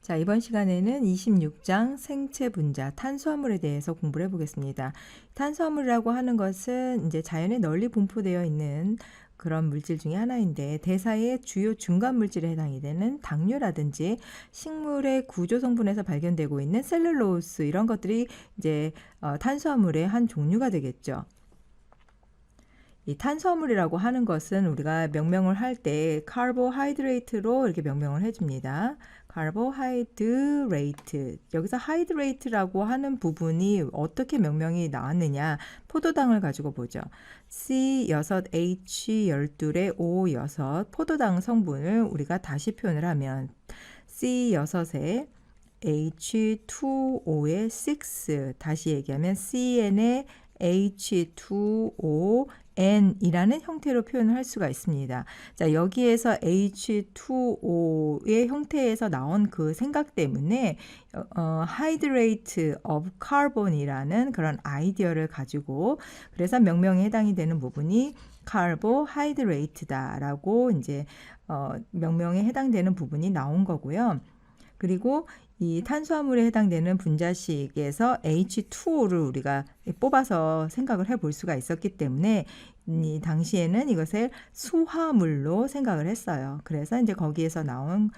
자, 이번 시간에는 26장 생체 분자 탄수화물에 대해서 공부를 해보겠습니다. 탄수화물이라고 하는 것은 이제 자연에 널리 분포되어 있는 그런 물질 중에 하나인데, 대사의 주요 중간 물질에 해당이 되는 당류라든지 식물의 구조 성분에서 발견되고 있는 셀룰로스, 이런 것들이 이제 탄수화물의 한 종류가 되겠죠. 이 탄수화물이라고 하는 것은 우리가 명명을 할 때 카보하이드레이트로 이렇게 명명을 해줍니다. 카보하이드레이트. 여기서 하이드레이트라고 하는 부분이 어떻게 명명이 나왔느냐, 포도당을 가지고 보죠. C6H12에 O6, 포도당 성분을 우리가 다시 표현을 하면 C6에 H2O에 6, 다시 얘기하면 CN에 H2ON이라는 형태로 표현을 할 수가 있습니다. 자, 여기에서 H2O의 형태에서 나온 그 생각 때문에 Hydrate of Carbon이라는 그런 아이디어를 가지고, 그래서 명명에 해당이 되는 부분이 Carbohydrate다라고 이제 명명에 해당되는 부분이 나온 거고요. 그리고 이 탄수화물에 해당되는 분자식에서 H2O를 우리가 뽑아서 생각을 해볼 수가 있었기 때문에 이 당시에는 이것을 수화물로 생각을 했어요. 그래서 이제 거기에서 나온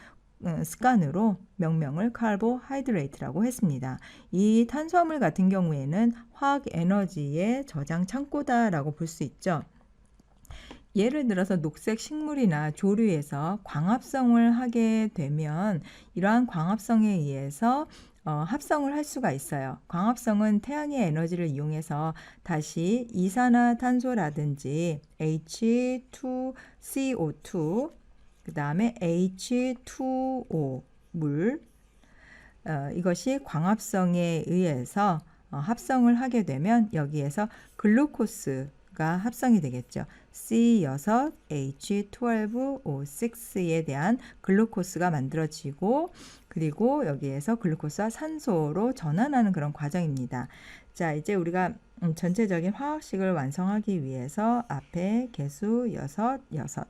습관으로 명명을 카보하이드레이트라고 했습니다. 이 탄수화물 같은 경우에는 화학 에너지의 저장 창고다라고 볼 수 있죠. 예를 들어서 녹색 식물이나 조류에서 광합성을 하게 되면 이러한 광합성에 의해서 합성을 할 수가 있어요. 광합성은 태양의 에너지를 이용해서 다시 이산화탄소라든지 H2CO2, 그 다음에 H2O, 물, 이것이 광합성에 의해서 합성을 하게 되면 여기에서 글루코스가 합성이 되겠죠. C6H12O6에 대한 글루코스가 만들어지고, 그리고 여기에서 글루코스와 산소로 전환하는 그런 과정입니다. 자, 이제 우리가 전체적인 화학식을 완성하기 위해서 앞에 개수 6,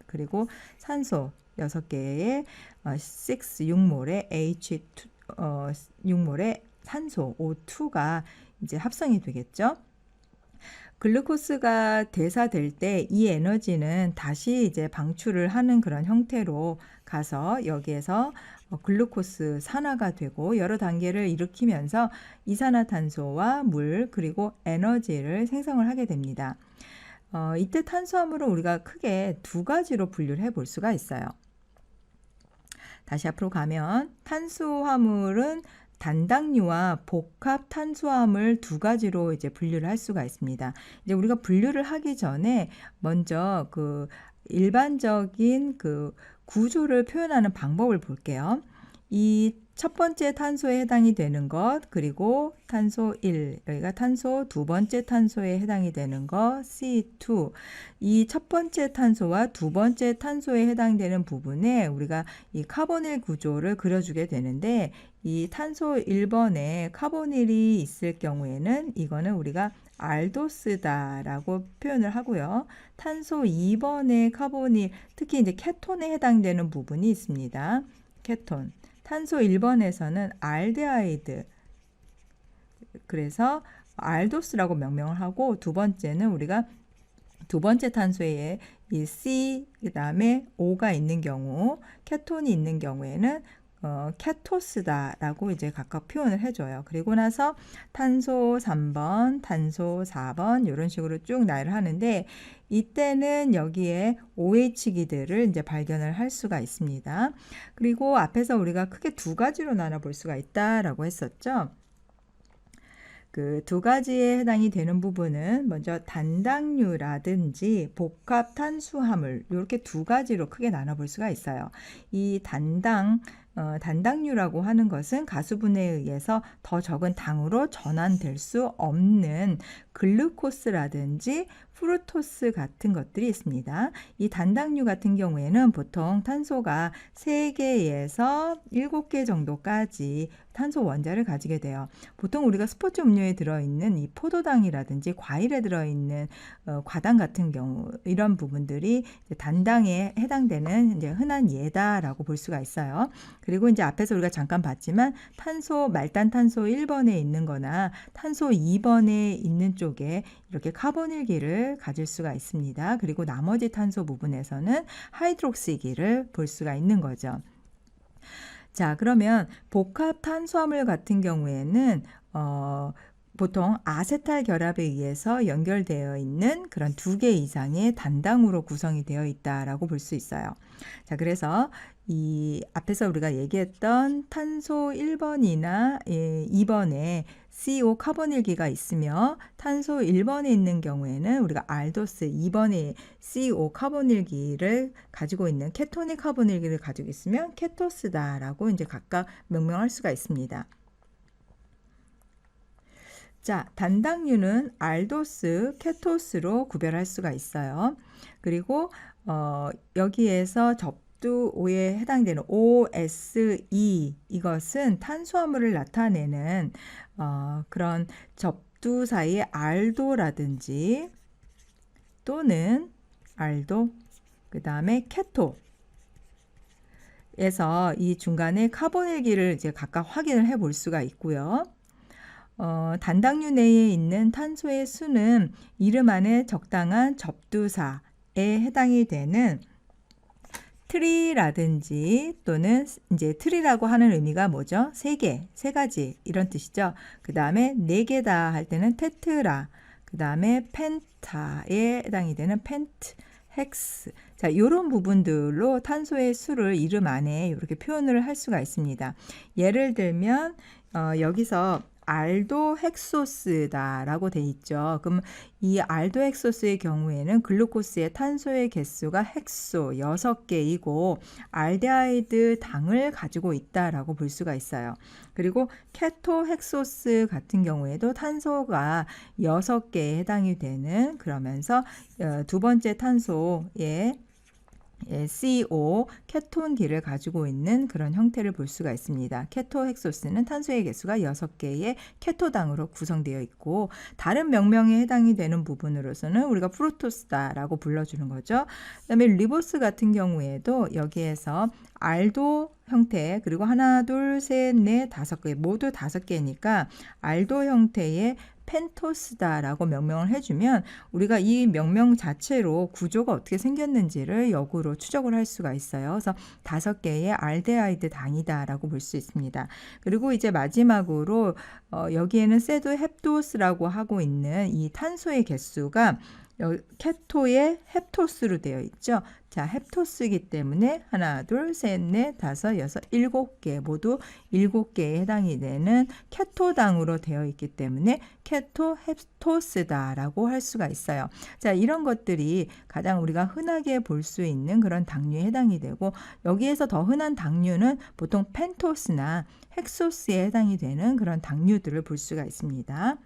그리고 산소 6개의 6몰의 H2, 6몰의 산소 O2가 이제 합성이 되겠죠. 글루코스가 대사될 때 이 에너지는 다시 이제 방출을 하는 그런 형태로 가서 여기에서 글루코스 산화가 되고 여러 단계를 일으키면서 이산화탄소와 물, 그리고 에너지를 생성을 하게 됩니다. 이때 탄수화물은 우리가 크게 두 가지로 분류를 해볼 수가 있어요. 다시 앞으로 가면 탄수화물은 단당류와 복합 탄수화물 두 가지로 이제 분류를 할 수가 있습니다. 이제 우리가 분류를 하기 전에 먼저 그 일반적인 그 구조를 표현하는 방법을 볼게요. 이 첫 번째 탄소에 해당이 되는 것, 그리고 탄소 1, 여기가 탄소 두 번째 탄소에 해당이 되는 것, C2. 이 첫 번째 탄소와 두 번째 탄소에 해당되는 부분에 우리가 이 카보닐 구조를 그려주게 되는데, 이 탄소 1번에 카보닐이 있을 경우에는 이거는 우리가 알도스다라고 표현을 하고요. 탄소 2번에 카보닐, 특히 이제 케톤에 해당되는 부분이 있습니다. 케톤. 탄소 1번에서는 알데하이드, 그래서 알도스라고 명명을 하고, 두 번째는 우리가 두 번째 탄소에 이 C, 그 다음에 O가 있는 경우, 케톤이 있는 경우에는 케토스다라고 이제 각각 표현을 해줘요. 그리고 나서 탄소 3번, 탄소 4번 이런 식으로 쭉 나열을 하는데, 이때는 여기에 OH기들을 이제 발견을 할 수가 있습니다. 그리고 앞에서 우리가 크게 두 가지로 나눠볼 수가 있다라고 했었죠. 그 두 가지에 해당이 되는 부분은 먼저 단당류라든지 복합 탄수화물, 이렇게 두 가지로 크게 나눠볼 수가 있어요. 이 단당류라고 하는 것은 가수분해에 의해서 더 적은 당으로 전환될 수 없는 글루코스라든지 프루토스 같은 것들이 있습니다. 이 단당류 같은 경우에는 보통 탄소가 3개에서 7개 정도까지 탄소 원자를 가지게 돼요. 보통 우리가 스포츠 음료에 들어있는 이 포도당이라든지 과일에 들어있는 과당 같은 경우 이런 부분들이 이제 단당에 해당되는 이제 흔한 예다라고 볼 수가 있어요. 그리고 이제 앞에서 우리가 잠깐 봤지만 말단탄소 1번에 있는 거나 탄소 2번에 있는 쪽에 이렇게 카보닐기를 가질 수가 있습니다. 그리고 나머지 탄소 부분에서는 하이드록시기를 볼 수가 있는 거죠. 자, 그러면 복합 탄수화물 같은 경우에는 보통 아세탈 결합에 의해서 연결되어 있는 그런 2개 이상의 단당으로 구성이 되어 있다라고 볼 수 있어요. 자, 그래서 이 앞에서 우리가 얘기했던 탄소 1번이나 2번에 CO 카보닐기가 있으며 탄소 1번에 있는 경우에는 우리가 알도스 2번에 CO 카보닐기를 가지고 있는 케토닉 카보닐기를 가지고 있으면 케토스다라고 이제 각각 명명할 수가 있습니다. 자, 단당류는 알도스, 케토스로 구별할 수가 있어요. 그리고 여기에서 접두오에 해당되는 OSE 이것은 탄수화물을 나타내는 그런 접두 사이의 알도라든지 또는 알도 그 다음에 케토에서 이 중간에 카보닐기를 이제 각각 확인을 해 볼 수가 있고요. 단당류 내에 있는 탄소의 수는 이름 안에 적당한 접두사에 해당이 되는 트리라든지 또는 이제 트리라고 하는 의미가 뭐죠? 3개, 3가지 이런 뜻이죠. 그 다음에 4개다 할 때는 테트라, 그 다음에 펜타에 해당이 되는 펜트, 헥스. 자, 이런 부분들로 탄소의 수를 이름 안에 이렇게 표현을 할 수가 있습니다. 예를 들면 여기서 알도 헥소스다라고 돼 있죠. 그럼 이 알도 헥소스의 경우에는 글루코스의 탄소의 개수가 헥소 6개이고 알데하이드 당을 가지고 있다라고 볼 수가 있어요. 그리고 케토 헥소스 같은 경우에도 탄소가 6개에 해당이 되는 그러면서 두 번째 탄소의 CO, 케톤기를 가지고 있는 그런 형태를 볼 수가 있습니다. 케토 헥소스는 탄소의 개수가 6개의 케토당으로 구성되어 있고 다른 명명에 해당이 되는 부분으로서는 우리가 프루토스다라고 불러주는 거죠. 그다음에 리보스 같은 경우에도 여기에서 알도 형태 그리고 하나, 둘, 셋, 넷, 5개 모두 5개니까 알도 형태의 펜토스다라고 명명을 해주면 우리가 이 명명 자체로 구조가 어떻게 생겼는지를 역으로 추적을 할 수가 있어요. 그래서 5개의 알데하이드 당이다라고 볼 수 있습니다. 그리고 이제 마지막으로 여기에는 세도 헵토스라고 하고 있는 이 탄소의 개수가 케토의 헵토스로 되어 있죠. 자, 헵토스이기 때문에 하나, 둘, 셋, 넷, 다섯, 여섯, 7개 모두 7개에 해당이 되는 케토당으로 되어 있기 때문에 케토 헵토스다라고 할 수가 있어요. 자, 이런 것들이 가장 우리가 흔하게 볼 수 있는 그런 당류에 해당이 되고 여기에서 더 흔한 당류는 보통 펜토스나 헥소스에 해당이 되는 그런 당류들을 볼 수가 있습니다.